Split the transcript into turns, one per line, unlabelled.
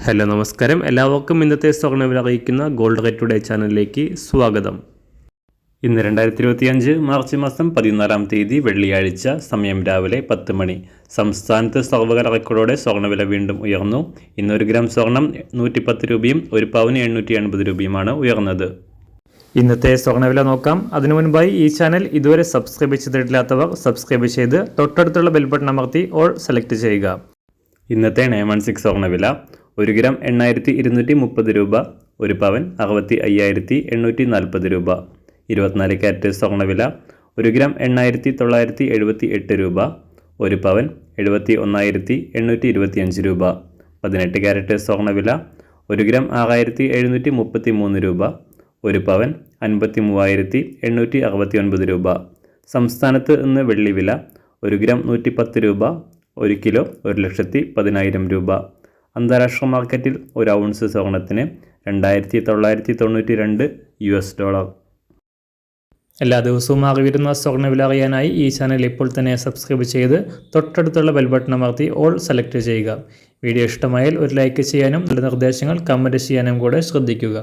Hello നമസ്കാരം, എല്ലാവർക്കും ഇന്നത്തെ സ്വർണ്ണവില അറിയിക്കുന്ന ഗോൾഡ് റേറ്റ് ടുഡേ ചാനലിലേക്ക് സ്വാഗതം. ഇന്ന് 2025 മാർച്ച് മാസം 14-ാം തീയതി വെള്ളിയാഴ്ച, സമയം രാവിലെ 10 മണി. സംസ്ഥാനത്ത് സർവ്വകാല റെക്കോർഡോടെ സ്വർണ്ണവില വീണ്ടും ഉയർന്നു. ഇന്ന് 1 ഗ്രാം സ്വർണം 110 രൂപയും 1 പവന് 880 രൂപയുമാണ് ഉയർന്നത്. ഇന്നത്തെ സ്വർണ്ണവില നോക്കാം. അതിനു മുൻപായി ഈ ചാനൽ ഇതുവരെ സബ്സ്ക്രൈബ് ചെയ്തിട്ടില്ലാത്തവർ സബ്സ്ക്രൈബ് ചെയ്ത് തൊട്ടടുത്തുള്ള ബെൽ ബട്ടൺ അമർത്തി ഓൾ സെലക്ട് ചെയ്യുക. ഇന്നത്തെ 916 സ്വർണ്ണവില 1 ഗ്രാം 8230 രൂപ, 1 പവൻ 65,840 രൂപ. 24 ക്യാരറ്റ് സ്വർണ്ണവില 1 ഗ്രാം 8978 രൂപ, 1 പവൻ 71,825 രൂപ. 18 ക്യാരറ്റ് സ്വർണ്ണവില 1 ഗ്രാം 6733 രൂപ, 1 പവൻ 53,869 രൂപ. സംസ്ഥാനത്ത് ഇന്ന് വെള്ളിവില 1 ഗ്രാം 110 രൂപ, 1 കിലോ 1,10,000 രൂപ. അന്താരാഷ്ട്ര മാർക്കറ്റിൽ 1 ഔൺസ് സ്വർണത്തിന് $2,992. എല്ലാ ദിവസവും അറിവിരുന്ന സ്വർണ്ണവില അറിയാനായി ഈ ചാനൽ ഇപ്പോൾ തന്നെ സബ്സ്ക്രൈബ് ചെയ്ത് തൊട്ടടുത്തുള്ള ബെൽ ബട്ടൺ അമർത്തി ഓൾ സെലക്ട് ചെയ്യുക. വീഡിയോ ഇഷ്ടമായാൽ ഒരു ലൈക്ക് ചെയ്യാനും നല്ല നിർദ്ദേശങ്ങൾ കമൻറ്റ് ചെയ്യാനും കൂടെ ശ്രദ്ധിക്കുക.